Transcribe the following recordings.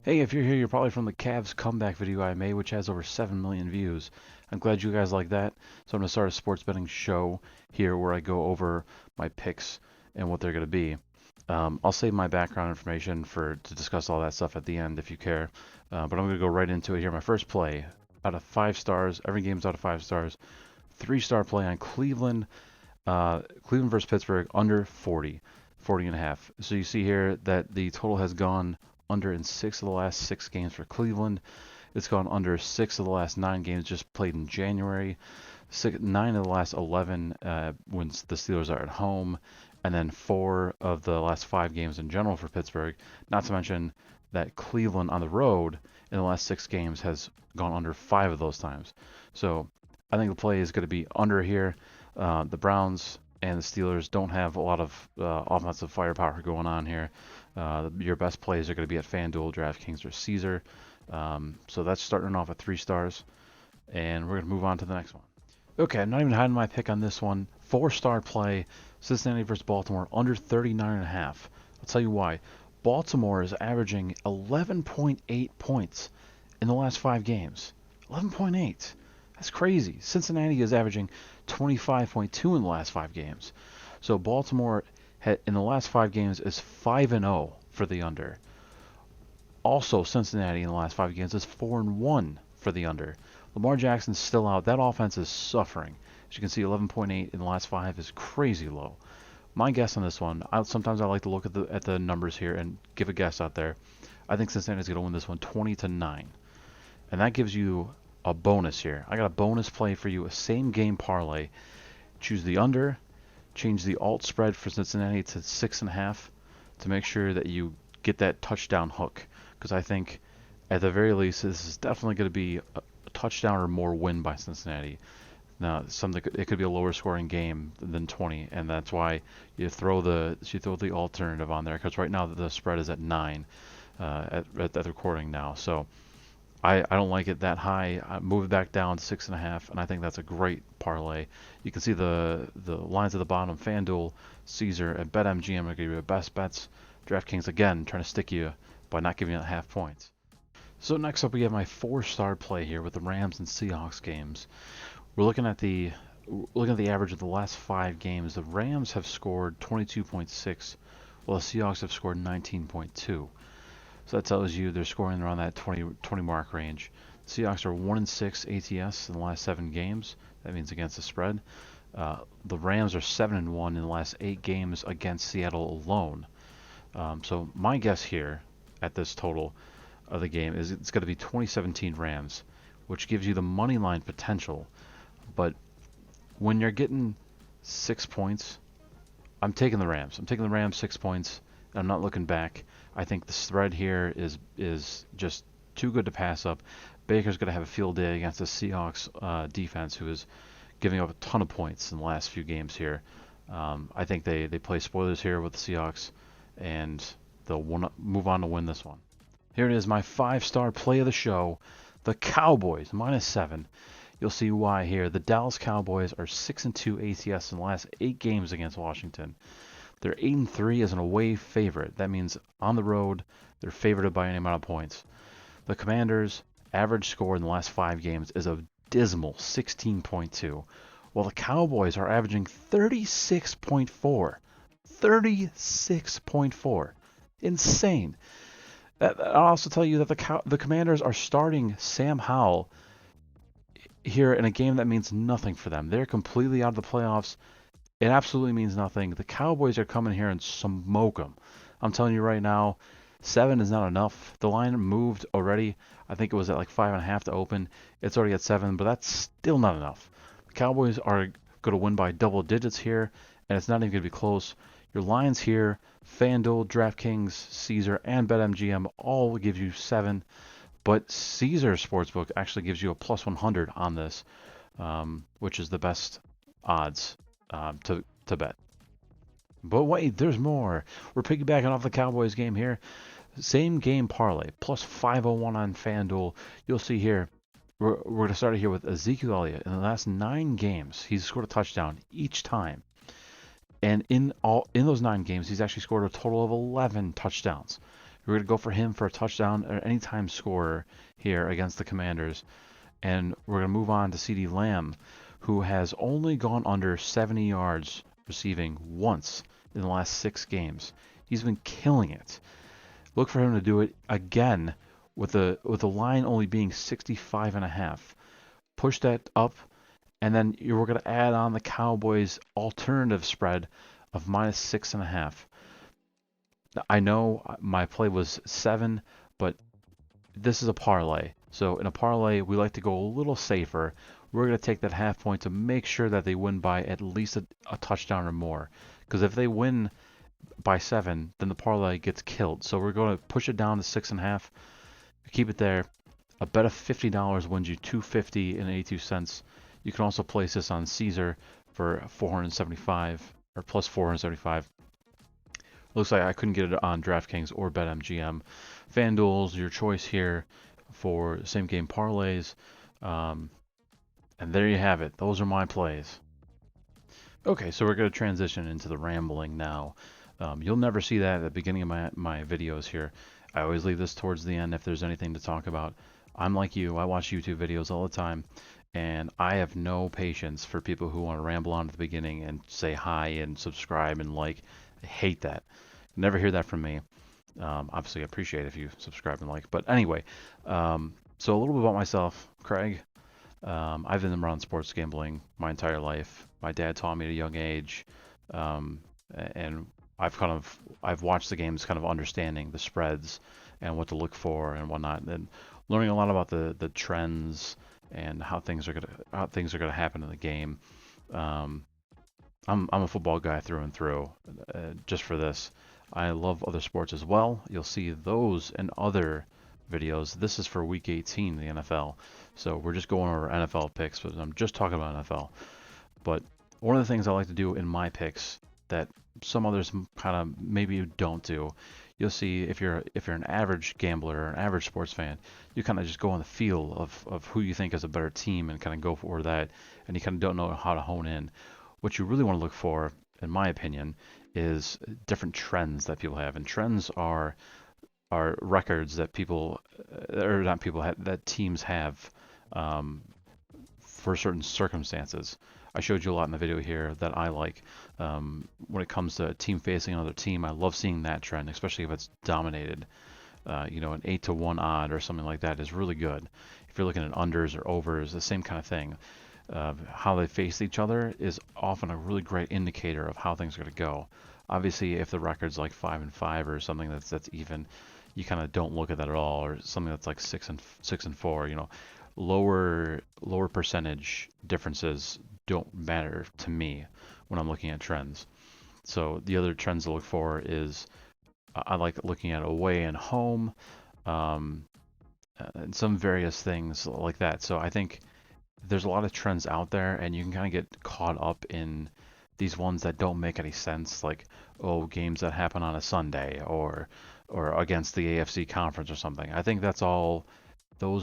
Hey, if you're here, you're probably from the Cavs comeback video I made, which has over 7 million views. I'm glad you guys like that. So I'm going to start a sports betting show here where I go over my picks and what they're going to be. I'll save my background information to discuss all that stuff at the end if you care. But I'm going to go right into it here. My first play out of 5 stars. Every game's out of 5 stars. 3-star play on Cleveland. Cleveland versus Pittsburgh under 40 and a half. So you see here that the total has gone under in 6 of the last 6 games for Cleveland. It's gone under 6 of the last 9 games just played in January. 9 of the last 11 when the Steelers are at home, and then 4 of the last 5 games in general for Pittsburgh. Not to mention that Cleveland on the road in the last 6 games has gone under 5 of those times. So I think the play is going to be under here. The Browns and the Steelers don't have a lot of offensive firepower going on here. Your best plays are going to be at Fanduel, DraftKings, or Caesar. So that's starting off at 3 stars, and we're going to move on to the next one. Okay, I'm not even hiding my pick on this one. 4-star play, Cincinnati versus Baltimore, under 39.5. I'll tell you why. Baltimore is averaging 11.8 points in the last 5 games. 11.8. That's crazy. Cincinnati is averaging 25.2 in the last 5 games. So Baltimore in the last 5 games is 5-0 for the under. Also, Cincinnati in the last 5 games is 4-1 for the under. Lamar Jackson's still out. That offense is suffering. As you can see, 11.8 in the last 5 is crazy low. My guess on this one, sometimes I like to look at the numbers here and give a guess out there. I think Cincinnati's going to win this one 20-9. And that gives you a bonus here. I got a bonus play for you, a same game parlay. Choose the under, change the alt spread for Cincinnati to 6.5 to make sure that you get that touchdown hook. Because I think at the very least this is definitely going to be a touchdown or more win by Cincinnati. Now, it could be a lower scoring game than 20, and that's why you throw the alternative on there. Because right now the spread is at 9 at the recording now. So I don't like it that high. I move it back down to 6.5, and I think that's a great parlay. You can see the lines at the bottom. FanDuel, Caesar, and BetMGM are going to give you the best bets. DraftKings again trying to stick you by not giving you half points. So next up we have my 4-star play here with the Rams and Seahawks games. We're looking at the average of the last 5 games. The Rams have scored 22.6, while the Seahawks have scored 19.2. So that tells you they're scoring around that 20 mark range. The Seahawks are 1-6 ATS in the last 7 games. That means against the spread. The Rams are 7-1 in the last 8 games against Seattle alone. So my guess here at this total of the game is it's going to be 2017 Rams, which gives you the money line potential. But when you're getting 6 points, I'm taking the Rams. I'm taking the Rams 6 points. And I'm not looking back. I think the spread here is just too good to pass up. Baker's going to have a field day against the Seahawks defense, who is giving up a ton of points in the last few games here. I think they play spoilers here with the Seahawks, and they'll move on to win this one. Here it is, my 5-star play of the show, the Cowboys, -7. You'll see why here. The Dallas Cowboys are 6-2 ATS in the last 8 games against Washington. They're 8-3 as an away favorite. That means on the road, they're favored by any amount of points. The Commanders' average score in the last 5 games is a dismal 16.2, while the Cowboys are averaging 36.4. 36.4. Insane. I'll also tell you that the Commanders are starting Sam Howell here in a game that means nothing for them. They're completely out of the playoffs. It absolutely means nothing. The Cowboys are coming here and smoke them. I'm telling you right now, 7 is not enough. The line moved already. I think it was at like 5.5 to open. It's already at 7, but that's still not enough. The Cowboys are going to win by double digits here, and it's not even going to be close. Your lines here, FanDuel, DraftKings, Caesar, and BetMGM all give you 7, but Caesar Sportsbook actually gives you a plus 100 on this, which is the best odds to bet. But wait, there's more. We're piggybacking off the Cowboys game here. Same game parlay, plus 501 on FanDuel. You'll see here, we're going to start here with Ezekiel Elliott. In the last 9 games, he's scored a touchdown each time. And in those 9 games, he's actually scored a total of 11 touchdowns. We're going to go for him for a touchdown or anytime scorer here against the Commanders. And we're going to move on to CeeDee Lamb, who has only gone under 70 yards receiving once in the last 6 games. He's been killing it. Look for him to do it again with the line only being 65.5. Push that up, and then we're going to add on the Cowboys' alternative spread of -6.5. I know my play was 7, but this is a parlay. So in a parlay, we like to go a little safer. We're going to take that half point to make sure that they win by at least a touchdown or more. Because if they win by 7, then the parlay gets killed. So we're going to push it down to 6.5. Keep it there. A bet of $50 wins you $2.50 and 82 cents. You can also place this on Caesar for 475 or plus 475. Looks like I couldn't get it on DraftKings or BetMGM. Fanduel's your choice here for same game parlays. And there you have it. Those are my plays. Okay, so we're going to transition into the rambling now. You'll never see that at the beginning of my videos here. I always leave this towards the end if there's anything to talk about. I'm like you. I watch YouTube videos all the time, and I have no patience for people who want to ramble on at the beginning and say hi and subscribe and like. I hate that. Never hear that from me. Obviously, I appreciate it if you subscribe and like. But anyway, so a little bit about myself, Craig. I've been around sports gambling my entire life. My dad taught me at a young age, and I've watched the games, kind of understanding the spreads and what to look for and whatnot, and learning a lot about the trends and how things are gonna happen in the game. I'm a football guy through and through. Just for this, I love other sports as well. You'll see those and other videos. This is for Week 18 in the NFL. So we're just going over NFL picks, but I'm just talking about NFL. But one of the things I like to do in my picks that some others kind of maybe don't do, you'll see if you're an average gambler or an average sports fan, you kind of just go on the feel of who you think is a better team and kind of go for that, and you kind of don't know how to hone in. What you really want to look for, in my opinion, is different trends that people have, and trends are records that people, or not people, that teams have for certain circumstances. I showed you a lot in the video here that I like. When it comes to a team facing another team, I love seeing that trend, especially if it's dominated. An 8-1 odd or something like that is really good. If you're looking at unders or overs, the same kind of thing. How they face each other is often a really great indicator of how things are going to go. Obviously, if the record's like 5-5 or something that's even, you kind of don't look at that at all, or something that's like 6-4. Lower percentage differences don't matter to me when I'm looking at trends. So the other trends to look for is I like looking at away and home, and some various things like that. So I think there's a lot of trends out there, and you can kind of get caught up in these ones that don't make any sense, like games that happen on a Sunday or against the AFC conference or something. I think those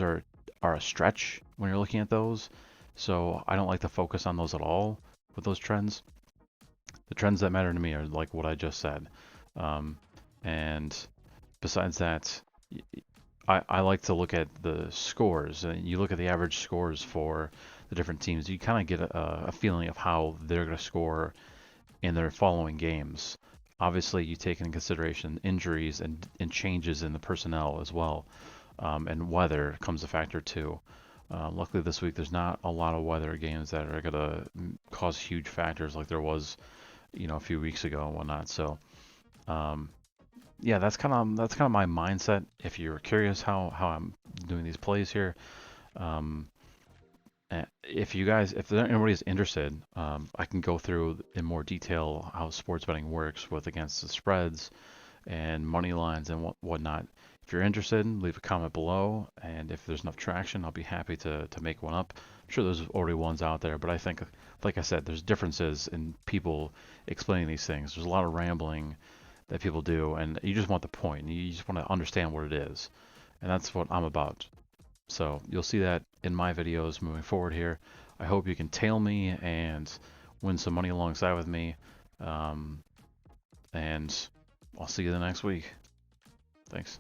are a stretch when you're looking at those. So I don't like to focus on those at all with those trends. The trends that matter to me are like what I just said. And besides that, I like to look at the scores. And you look at the average scores for the different teams, you kind of get a feeling of how they're going to score in their following games. Obviously, you take into consideration injuries and changes in the personnel as well. And weather comes a factor too. Luckily this week there's not a lot of weather games that are going to cause huge factors like there was, a few weeks ago and whatnot. So, yeah, that's kind of my mindset. If you're curious how I'm doing these plays here, if anybody's interested, I can go through in more detail how sports betting works with against the spreads and money lines and whatnot. If you're interested, leave a comment below, and if there's enough traction, I'll be happy to make one up. I'm sure there's already ones out there, but I think, like I said, there's differences in people explaining these things. There's a lot of rambling that people do, and you just want the point. You just want to understand what it is, and that's what I'm about. So you'll see that in my videos moving forward here. I hope you can tail me and win some money alongside with me, and I'll see you the next week. Thanks.